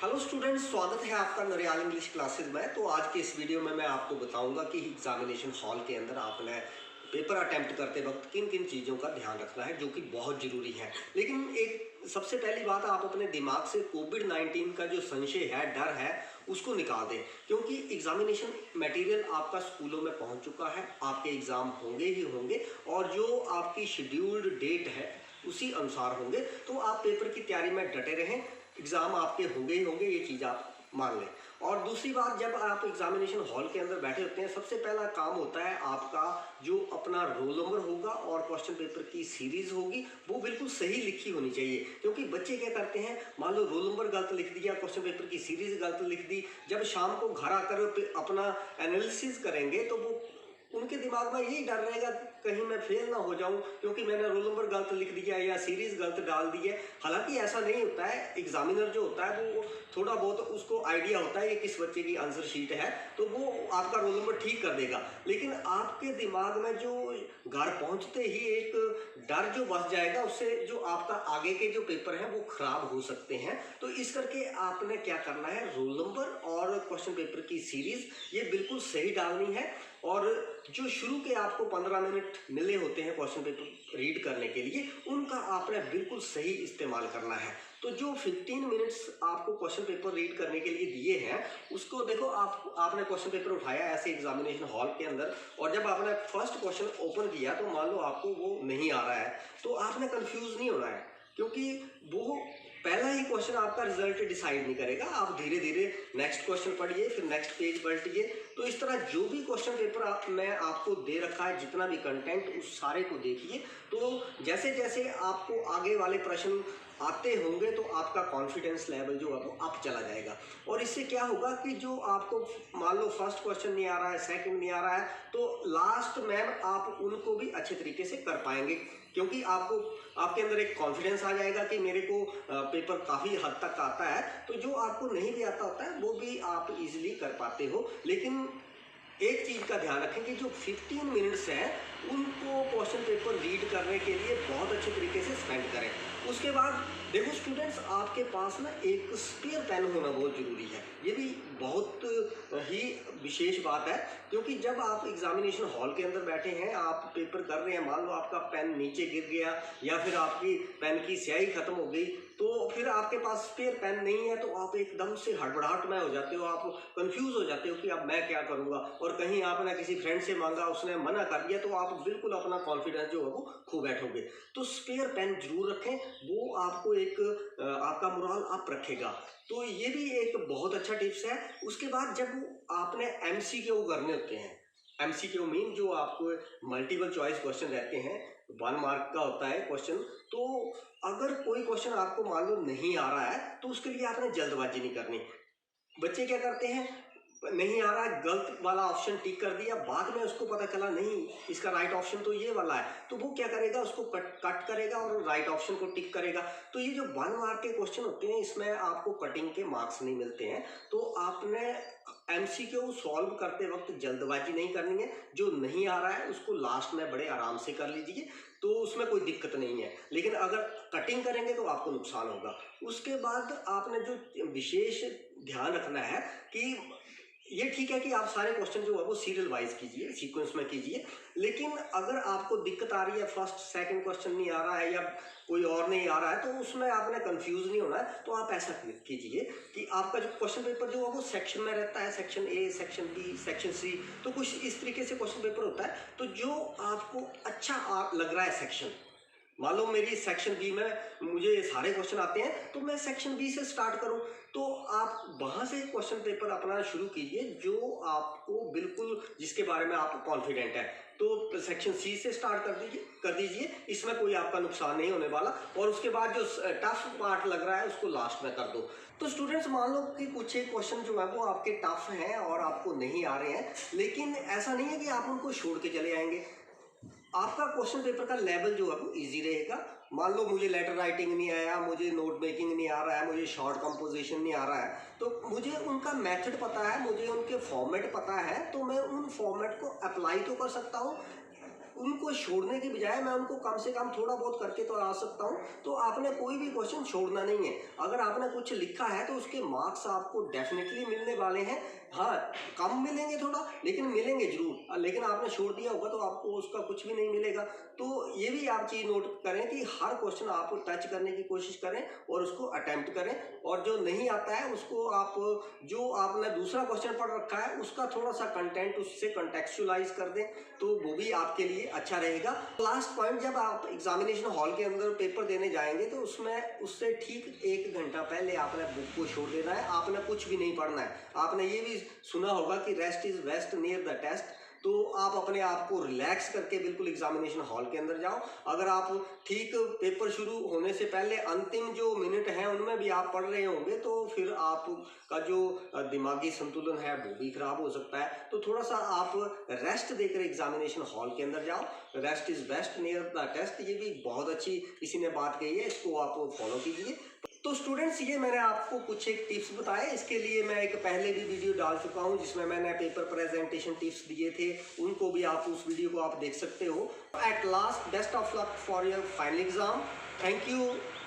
Hello students, स्वागत है आपका नरेयाल इंग्लिश क्लासेस में। तो आज के इस वीडियो में मैं आपको बताऊंगा कि एग्जामिनेशन हॉल के अंदर आपने पेपर अटेम्प्ट करते वक्त किन किन चीज़ों का ध्यान रखना है, जो कि बहुत ज़रूरी है। लेकिन एक सबसे पहली बात, आप अपने दिमाग से कोविड-19 का जो संशय है, डर है, उसको निकाल दें। क्योंकि एग्जामिनेशन मटेरियल आपका स्कूलों में पहुंच चुका है, आपके एग्ज़ाम होंगे ही होंगे और जो आपकी शेड्यूल्ड डेट है उसी अनुसार होंगे। तो आप पेपर की तैयारी में डटे रहें, एग्ज़ाम आपके होंगे ही होंगे, ये चीज़ आप मान लें। और दूसरी बात, जब आप एग्जामिनेशन हॉल के अंदर बैठे होते हैं, सबसे पहला काम होता है आपका जो अपना रोल नंबर होगा और क्वेश्चन पेपर की सीरीज़ होगी, वो बिल्कुल सही लिखी होनी चाहिए। क्योंकि बच्चे क्या करते हैं, मान लो रोल नंबर गलत लिख दिया, क्वेश्चन पेपर की सीरीज़ गलत लिख दी, जब शाम को घर आकर अपना एनालिसिस करेंगे तो वो उनके दिमाग में यही डर रहेगा कहीं मैं फेल ना हो जाऊं, क्योंकि मैंने रोल नंबर गलत लिख दिया या सीरीज गलत डाल दी है। हालांकि ऐसा नहीं होता है, एग्जामिनर जो होता है वो थोड़ा बहुत उसको आइडिया होता है कि किस बच्चे की आंसर शीट है, तो वो आपका रोल नंबर ठीक कर देगा। लेकिन आपके दिमाग में जो घर पहुंचते ही एक डर जो बस जाएगा, उससे जो आपका आगे के जो पेपर हैं वो खराब हो सकते हैं। तो इस करके आपने क्या करना है, रोल नंबर और क्वेश्चन पेपर की सीरीज ये बिल्कुल सही डालनी है। और जो शुरू के आपको 15 मिनट मिले होते हैं क्वेश्चन पेपर रीड करने के लिए, उनका आपने बिल्कुल सही इस्तेमाल करना है। तो जो 15 मिनट्स आपको क्वेश्चन पेपर रीड करने के लिए दिए हैं, उसको देखो, आपने क्वेश्चन पेपर उठाया ऐसे एग्जामिनेशन हॉल के अंदर, और जब आपने फर्स्ट क्वेश्चन ओपन किया तो मान लो आपको वो नहीं आ रहा है, तो आपने कंफ्यूज नहीं होना है। क्योंकि वो पहला ही क्वेश्चन आपका रिजल्ट डिसाइड नहीं करेगा। आप धीरे धीरे नेक्स्ट क्वेश्चन पढ़िए, फिर नेक्स्ट पेज पलटिए। तो इस तरह जो भी क्वेश्चन पेपर मैं आपको दे रखा है, जितना भी कंटेंट, उस सारे को देखिए। तो जैसे जैसे आपको आगे वाले प्रश्न आते होंगे तो आपका कॉन्फिडेंस लेवल जो है वो अप चला जाएगा। और इससे क्या होगा कि जो आपको मान लो फर्स्ट क्वेश्चन नहीं आ रहा है, सेकंड नहीं आ रहा है, तो लास्ट में आप उनको भी अच्छे तरीके से कर पाएंगे। क्योंकि आपको आपके अंदर एक कॉन्फिडेंस आ जाएगा कि मेरे को पेपर काफ़ी हद तक आता है। तो जो आपको नहीं भी आता होता है वो भी आप इजीली कर पाते हो। लेकिन एक चीज़ का ध्यान रखें कि जो 15 मिनट्स हैं उनको क्वेश्चन पेपर रीड करने के लिए बहुत अच्छे तरीके से स्पेंड करें। उसके बाद देखो स्टूडेंट्स, आपके पास ना एक स्पेयर पेन होना बहुत ज़रूरी है। ये भी बहुत ही विशेष बात है। क्योंकि जब आप एग्जामिनेशन हॉल के अंदर बैठे हैं, आप पेपर कर रहे हैं, मान लो आपका पेन नीचे गिर गया या फिर आपकी पेन की स्याही खत्म हो गई, तो फिर आपके पास स्पेयर पेन नहीं है, तो आप एकदम से हड़बड़ाहट में हो जाते हो, आप कंफ्यूज हो जाते हो कि अब मैं क्या करूँगा। और कहीं आपने किसी फ्रेंड से मांगा, उसने मना कर दिया, तो आप बिल्कुल अपना कॉन्फिडेंस जो है वो खो बैठोगे। तो स्पेयर पेन जरूर रखें, वो आपको एक आपका मोरल अप रखेगा। तो ये भी एक बहुत अच्छा टिप्स है। उसके बाद जब आपने एमसीक्यू करने होते हैं, एमसीक्यू मीन जो आपको मल्टीपल चॉइस क्वेश्चन रहते हैं, 1 मार्क का होता है क्वेश्चन। तो अगर कोई क्वेश्चन आपको मान लो नहीं आ रहा है, तो उसके लिए आपने जल्दबाजी नहीं करनी। बच्चे क्या करते हैं, नहीं आ रहा है, गलत वाला ऑप्शन टिक कर दिया, बाद में उसको पता चला नहीं इसका राइट ऑप्शन तो ये वाला है, तो वो क्या करेगा, उसको कट करेगा और राइट ऑप्शन को टिक करेगा। तो ये जो 1 मार्क के क्वेश्चन होते हैं, इसमें आपको कटिंग के मार्क्स नहीं मिलते हैं। तो आपने एमसीक्यू सॉल्व करते वक्त जल्दबाजी नहीं करनी है। जो नहीं आ रहा है उसको लास्ट में बड़े आराम से कर लीजिए, तो उसमें कोई दिक्कत नहीं है। लेकिन अगर कटिंग करेंगे तो आपको नुकसान होगा। उसके बाद आपने जो विशेष ध्यान रखना है कि ये ठीक है कि आप सारे क्वेश्चन जो है वो सीरियल वाइज कीजिए, सीक्वेंस में कीजिए। लेकिन अगर आपको दिक्कत आ रही है, फर्स्ट सेकंड क्वेश्चन नहीं आ रहा है या कोई और नहीं आ रहा है, तो उसमें आपने कंफ्यूज नहीं होना है। तो आप ऐसा कीजिए कि आपका जो क्वेश्चन पेपर जो है वो सेक्शन में रहता है, section A, section B, section C, तो कुछ इस तरीके से क्वेश्चन पेपर होता है। तो जो आपको अच्छा लग रहा है सेक्शन, मान लो मेरी सेक्शन बी में मुझे सारे क्वेश्चन आते हैं, तो मैं सेक्शन बी से स्टार्ट करूं, तो आप वहां से क्वेश्चन पेपर अपना शुरू कीजिए जो आपको बिल्कुल, जिसके बारे में आप कॉन्फिडेंट है। तो सेक्शन सी से स्टार्ट कर दीजिए, इसमें कोई आपका नुकसान नहीं होने वाला। और उसके बाद जो टफ पार्ट लग रहा है उसको लास्ट में कर दो। तो स्टूडेंट्स, मान लो कि कुछ एक क्वेश्चन जो है वो आपके टफ हैं और आपको नहीं आ रहे हैं, लेकिन ऐसा नहीं है कि आप उनको छोड़ के चले आएंगे। आपका क्वेश्चन पेपर का लेवल जो है वो इजी रहेगा। मान लो मुझे लेटर राइटिंग नहीं आया, मुझे नोट मेकिंग नहीं आ रहा है, मुझे शॉर्ट कंपोजिशन नहीं आ रहा है, तो मुझे उनका मेथड पता है, मुझे उनके फॉर्मेट पता है, तो मैं उन फॉर्मेट को अप्लाई तो कर सकता हूँ। उनको छोड़ने की बजाय मैं उनको कम से कम थोड़ा बहुत करके तो आ सकता हूँ। तो आपने कोई भी क्वेश्चन छोड़ना नहीं है। अगर आपने कुछ लिखा है तो उसके मार्क्स आपको डेफिनेटली मिलने वाले हैं। हाँ, कम मिलेंगे थोड़ा, लेकिन मिलेंगे जरूर। लेकिन आपने छोड़ दिया होगा तो आपको उसका कुछ भी नहीं मिलेगा। तो ये भी आप चीज़ नोट करें कि हर क्वेश्चन आप टच करने की कोशिश करें और उसको अटेम्प्ट करें। और जो नहीं आता है उसको आप, जो आपने दूसरा क्वेश्चन पढ़ रखा है उसका थोड़ा सा कंटेंट उससे कंटेक्चुअलाइज कर दें, तो वो भी आपके लिए अच्छा रहेगा। लास्ट पॉइंट, जब आप एग्जामिनेशन हॉल के अंदर पेपर देने जाएंगे तो उसमें उससे ठीक 1 घंटा पहले आपने बुक को छोड़ देना है। आपने कुछ भी नहीं पढ़ना है। आपने ये भी सुना होगा कि rest is best near the test. तो आप अपने आप को रिलैक्स करके बिल्कुल एग्जामिनेशन हॉल के अंदर जाओ। अगर आप ठीक पेपर शुरू होने से पहले अंतिम जो मिनट हैं उनमें भी आप पढ़ रहे होंगे तो फिर आपका जो दिमागी संतुलन है वो भी खराब हो सकता है। तो थोड़ा सा आप रेस्ट देकर एग्जामिनेशन हॉल के अंदर जाओ। Rest is best near the test, ये भी बहुत अच्छी किसी ने बात कही है, इसको आप फॉलो कीजिए। तो स्टूडेंट्स, ये मैंने आपको कुछ एक टिप्स बताए। इसके लिए मैं एक पहले भी वीडियो डाल चुका हूं जिसमें मैंने पेपर प्रेजेंटेशन टिप्स दिए थे, उनको भी आप उस वीडियो को आप देख सकते हो। At last, best of luck for your final exam. Thank you.